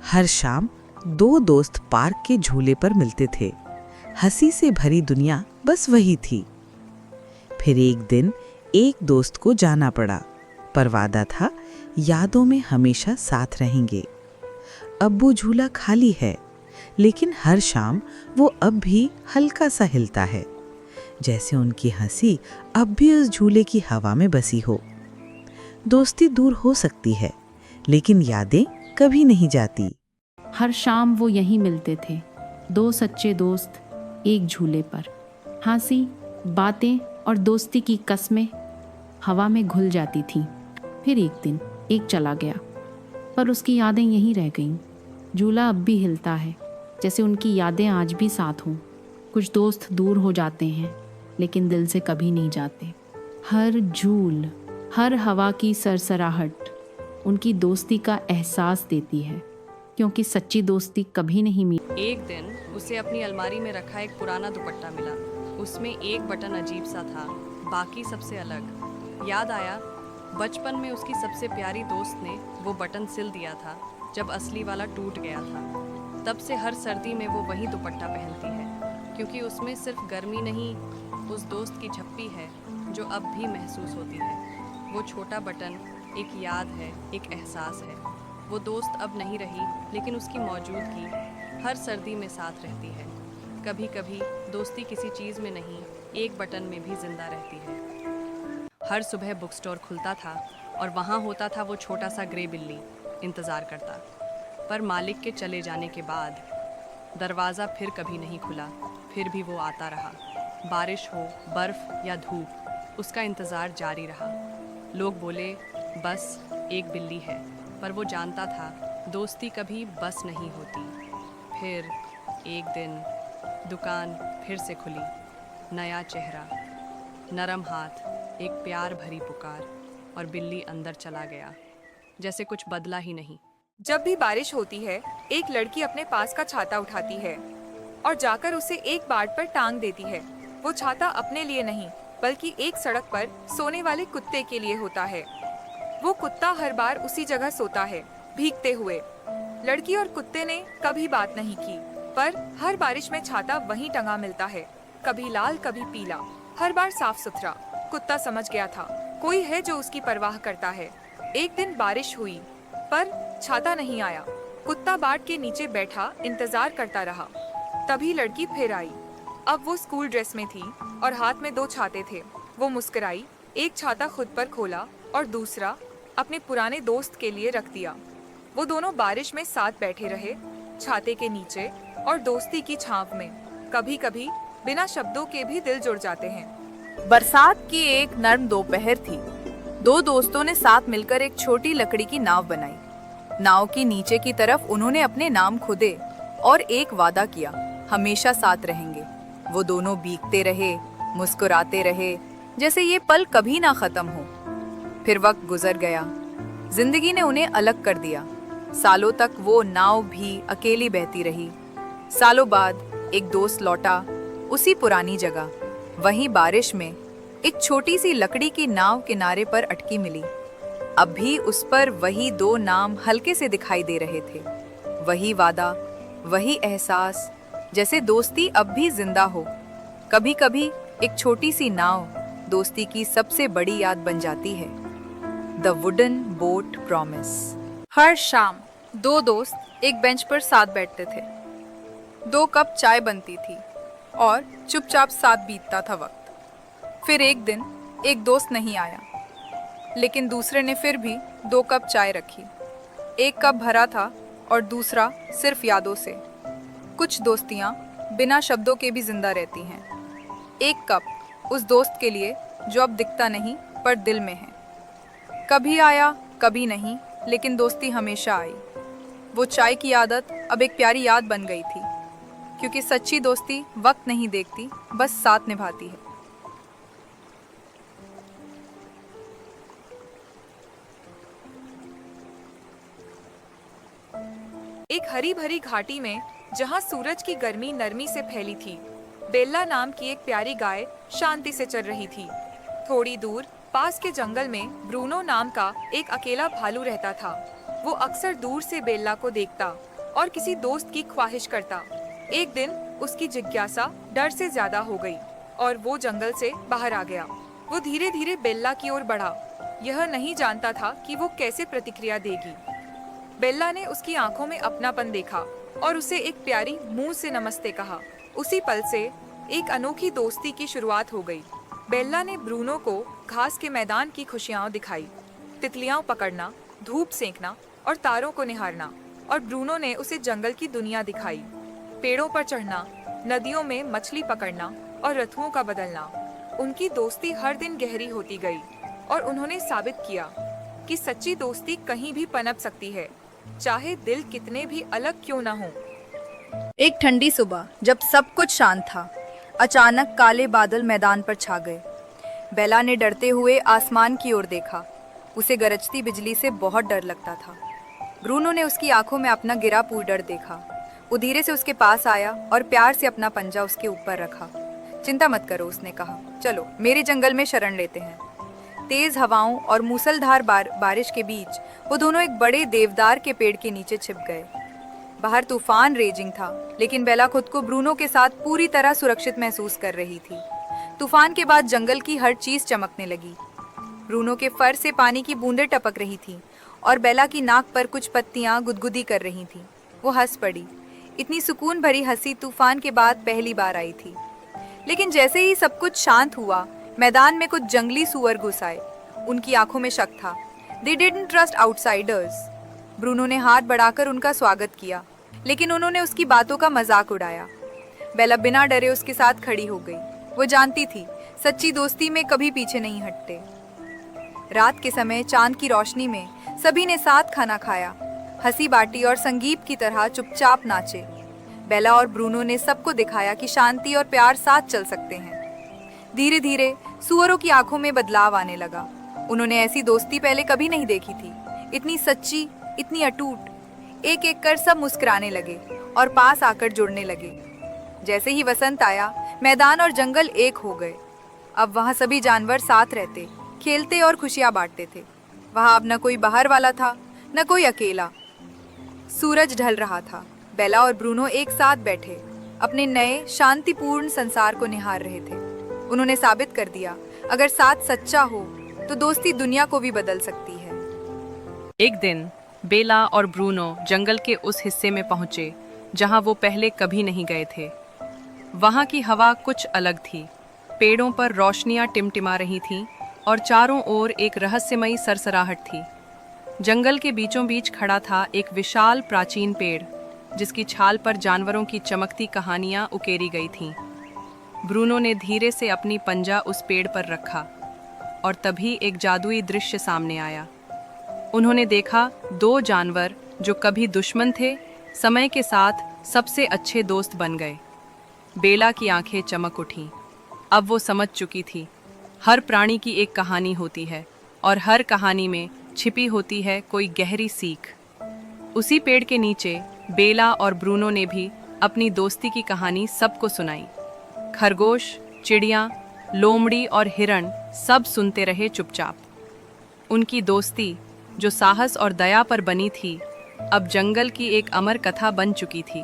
हर शाम दो दोस्त पार्क के झूले पर मिलते थे। हंसी से भरी दुनिया बस वही थी। फिर एक दिन एक दोस्त को जाना पड़ा, पर वादा था यादों में हमेशा साथ रहेंगे। अब वो झूला खाली है, लेकिन हर शाम वो अब भी हल्का सा हिलता है, जैसे उनकी हंसी अब भी उस झूले की हवा में बसी हो। दोस्ती दूर हो सकती है, लेकिन यादें कभी नहीं जाती। हर शाम वो यहीं मिलते थे, दो सच्चे दोस्त एक झूले पर। हंसी, बातें और दोस्ती की कस्में हवा में घुल जाती थीं। फिर एक दिन एक चला गया, पर उसकी यादें यहीं रह गईं। झूला अब भी हिलता है, जैसे उनकी यादें आज भी साथ हों। कुछ दोस्त दूर हो जाते हैं, लेकिन दिल से कभी नहीं जाते। हर झूल, हर हवा की सरसराहट उनकी दोस्ती का एहसास देती है, क्योंकि सच्ची दोस्ती कभी नहीं मिली। एक दिन उसे अपनी अलमारी में रखा एक पुराना दुपट्टा मिला। उसमें एक बटन अजीब सा था, बाकी सबसे अलग। याद आया बचपन में उसकी सबसे प्यारी दोस्त ने वो बटन सिल दिया था जब असली वाला टूट गया था। तब से हर सर्दी में वो वही दुपट्टा पहनती है, क्योंकि उसमें सिर्फ गर्मी नहीं, उस दोस्त की झप्पी है जो अब भी महसूस होती है। वो छोटा बटन एक याद है, एक एहसास है। वो दोस्त अब नहीं रही, लेकिन उसकी मौजूदगी हर सर्दी में साथ रहती है। कभी कभी दोस्ती किसी चीज़ में नहीं, एक बटन में भी जिंदा रहती है। हर सुबह बुक स्टोर खुलता था और वहाँ होता था वो छोटा सा ग्रे बिल्ली, इंतज़ार करता। पर मालिक के चले जाने के बाद दरवाज़ा फिर कभी नहीं खुला। फिर भी वो आता रहा। बारिश हो, बर्फ़ या धूप, उसका इंतज़ार जारी रहा। लोग बोले बस एक बिल्ली है, पर वो जानता था दोस्ती कभी बस नहीं होती। फिर एक दिन दुकान फिर से खुली। नया चेहरा, नरम हाथ, एक प्यार भरी पुकार, और बिल्ली अंदर चला गया, जैसे कुछ बदला ही नहीं। जब भी बारिश होती है, एक लड़की अपने पास का छाता उठाती है और जाकर उसे एक बाट पर टांग देती है। वो छाता अपने लिए नहीं, बल्कि एक सड़क पर सोने वाले कुत्ते के लिए होता है। वो कुत्ता हर बार उसी जगह सोता है, भीगते हुए। लड़की और कुत्ते ने कभी बात नहीं की, पर हर बारिश में छाता वहीं टंगा मिलता है, कभी लाल कभी पीला, हर बार साफ सुथरा। कुत्ता समझ गया था कोई है जो उसकी परवाह करता है। एक दिन बारिश हुई, पर छाता नहीं आया। कुत्ता बाट के नीचे बैठा इंतजार करता रहा। तभी लड़की फिर आई। अब वो स्कूल ड्रेस में थी और हाथ में दो छाते थे। वो मुस्कुराई, एक छाता खुद पर खोला और दूसरा अपने पुराने दोस्त के लिए रख दिया। वो दोनों बारिश में साथ बैठे रहे, छाते के नीचे और दोस्ती की छांव में। कभी कभी बिना शब्दों के भी दिल जुड़ जाते हैं। बरसात की एक नर्म दोपहर थी। दो दोस्तों ने साथ मिलकर एक छोटी लकड़ी की नाव बनाई। नाव की नीचे की तरफ उन्होंने अपने नाम खुदे और एक वादा किया, हमेशा साथ रहेंगे। वो दोनों भीगते रहे, मुस्कुराते रहे, जैसे ये पल कभी ना खत्म हो। फिर वक्त गुजर गया, जिंदगी ने उन्हें अलग कर दिया। सालों तक वो नाव भी अकेली बहती रही। सालों बाद एक दोस्त लौटा, उसी पुरानी जगह, वहीं बारिश में एक छोटी सी लकड़ी की नाव किनारे पर अटकी मिली। अब भी उस पर वही दो नाम हल्के से दिखाई दे रहे थे। वही वादा, वही एहसास, जैसे दोस्ती अब भी जिंदा हो। कभी कभी एक छोटी सी नाव दोस्ती की सबसे बड़ी याद बन जाती है। The wooden boat promise. हर शाम दो दोस्त एक बेंच पर साथ बैठते थे। 2 कप चाय बनती थी और चुपचाप साथ बीतता था वक्त। फिर एक दिन एक दोस्त नहीं आया, लेकिन दूसरे ने फिर भी 2 कप चाय रखी। एक कप भरा था और दूसरा सिर्फ यादों से। कुछ दोस्तियाँ बिना शब्दों के भी जिंदा रहती हैं। एक कप उस दोस्त के लिए जो अब दिखता नहीं पर दिल में है। कभी आया कभी नहीं, लेकिन दोस्ती हमेशा आई। वो चाय की आदत अब एक प्यारी याद बन गई थी, क्योंकि सच्ची दोस्ती वक्त नहीं देखती, बस साथ निभाती है। एक हरी भरी घाटी में, जहाँ सूरज की गर्मी नरमी से फैली थी, बेल्ला नाम की एक प्यारी गाय शांति से चल रही थी। थोड़ी दूर पास के जंगल में ब्रूनो नाम का एक अकेला भालू रहता था। वो अक्सर दूर से बेल्ला को देखता और किसी दोस्त की ख्वाहिश करता। एक दिन उसकी जिज्ञासा डर से ज्यादा हो गई और वो जंगल से बाहर आ गया। वो धीरे धीरे बेल्ला की ओर बढ़ा। यह नहीं जानता था कि वो कैसे प्रतिक्रिया देगी। बेल्ला ने उसकी आंखों में अपनापन देखा और उसे एक प्यारी मुंह से नमस्ते कहा। उसी पल से एक अनोखी दोस्ती की शुरुआत हो गई। बेल्ला ने ब्रूनो को घास के मैदान की खुशियां दिखाई, तितलियां पकड़ना, धूप सेंकना और तारों को निहारना, और ब्रूनो ने उसे जंगल की दुनिया दिखाई, पेड़ों पर चढ़ना, नदियों में मछली पकड़ना और ऋतुओं का बदलना। उनकी दोस्ती हर दिन गहरी होती गई और उन्होंने साबित किया कि सच्ची दोस्ती कहीं भी पनप सकती है, चाहे दिल कितने भी अलग क्यों ना हो। एक ठंडी सुबह जब सब कुछ शांत था, अचानक काले बादल मैदान पर छा गए। बेला ने डरते हुए आसमान की ओर देखा। उसे गरजती बिजली से बहुत डर लगता था। ब्रूनो ने उसकी आंखों में अपना गिरा पूडर देखा। वो धीरे से उसके पास आया और प्यार से अपना पंजा उसके ऊपर रखा। चिंता मत करो, उसने कहा, चलो मेरे जंगल में शरण लेते हैं। तेज हवाओं और मूसलधार बारिश के बीच वो दोनों एक बड़े देवदार के पेड़ के नीचे छिप गए। बाहर तूफान रेजिंग था, लेकिन बेला खुद को ब्रूनो के साथ पूरी तरह सुरक्षित महसूस कर रही थी। तूफान के बाद जंगल की हर चीज चमकने लगी। ब्रूनो के फर से पानी की बूंदें टपक रही थीं और बेला की नाक पर कुछ पत्तियां गुदगुदी कर रही थीं। वो हंस पड़ी। इतनी सुकून भरी हंसी तूफान के बाद पहली बार आई थी। लेकिन जैसे ही सब कुछ शांत हुआ, मैदान में कुछ जंगली सुअर घुस आए। उनकी आंखों में शक था। They didn't trust outsiders। Bruno ने हाथ बढ़ाकर उनका स्वागत किया, लेकिन उन्होंने उसकी बातों का मजाक उड़ाया। बेला बिना डरे उसके साथ खड़ी हो गई। वो जानती थी सच्ची दोस्ती में कभी पीछे नहीं हटते। रात के समय चांद की रोशनी में सभी ने साथ खाना खाया, हंसी बाटी और संगीत की तरह चुपचाप नाचे। बेला और ब्रूनो ने सबको दिखाया कि शांति और प्यार साथ चल सकते हैं। धीरे धीरे सुअरों की आंखों में बदलाव आने लगा। उन्होंने ऐसी दोस्ती पहले कभी नहीं देखी थी, इतनी सच्ची, इतनी अटूट। एक एक कर सब मुस्कुराने लगे और पास आकर जुड़ने लगे। जैसे ही वसंत आया, मैदान और जंगल एक हो गए। अब वहाँ सभी जानवर साथ रहते, खेलते और खुशियाँ बांटते थे। वहाँ अब न कोई बाहर वाला था, न कोई अकेला। सूरज ढल रहा था। बेला और ब्रूनो एक साथ बैठे अपने नए शांतिपूर्ण संसार को निहार रहे थे। उन्होंने साबित कर दिया, अगर साथ सच्चा हो तो दोस्ती दुनिया को भी बदल सकती है। एक दिन बेला और ब्रूनो जंगल के उस हिस्से में पहुंचे जहां वो पहले कभी नहीं गए थे। वहां की हवा कुछ अलग थी। पेड़ों पर रोशनियां टिमटिमा रही थीं और चारों ओर एक रहस्यमयी सरसराहट थी। जंगल के बीचों बीच खड़ा था एक विशाल प्राचीन पेड़, जिसकी छाल पर जानवरों की चमकती कहानियां उकेरी गई थीं। ब्रूनो ने धीरे से अपनी पंजा उस पेड़ पर रखा और तभी एक जादुई दृश्य सामने आया। उन्होंने देखा दो जानवर जो कभी दुश्मन थे, समय के साथ सबसे अच्छे दोस्त बन गए। बेला की आंखें चमक उठीं। अब वो समझ चुकी थी, हर प्राणी की एक कहानी होती है और हर कहानी में छिपी होती है कोई गहरी सीख। उसी पेड़ के नीचे बेला और ब्रूनो ने भी अपनी दोस्ती की कहानी सबको सुनाई। खरगोश, चिड़िया, लोमड़ी और हिरण सब सुनते रहे चुपचाप। उनकी दोस्ती जो साहस और दया पर बनी थी, अब जंगल की एक अमर कथा बन चुकी थी।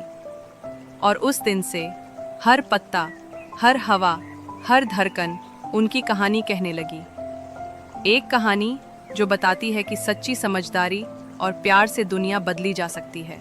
और उस दिन से हर पत्ता, हर हवा, हर धड़कन उनकी कहानी कहने लगी। एक कहानी जो बताती है कि सच्ची समझदारी और प्यार से दुनिया बदली जा सकती है।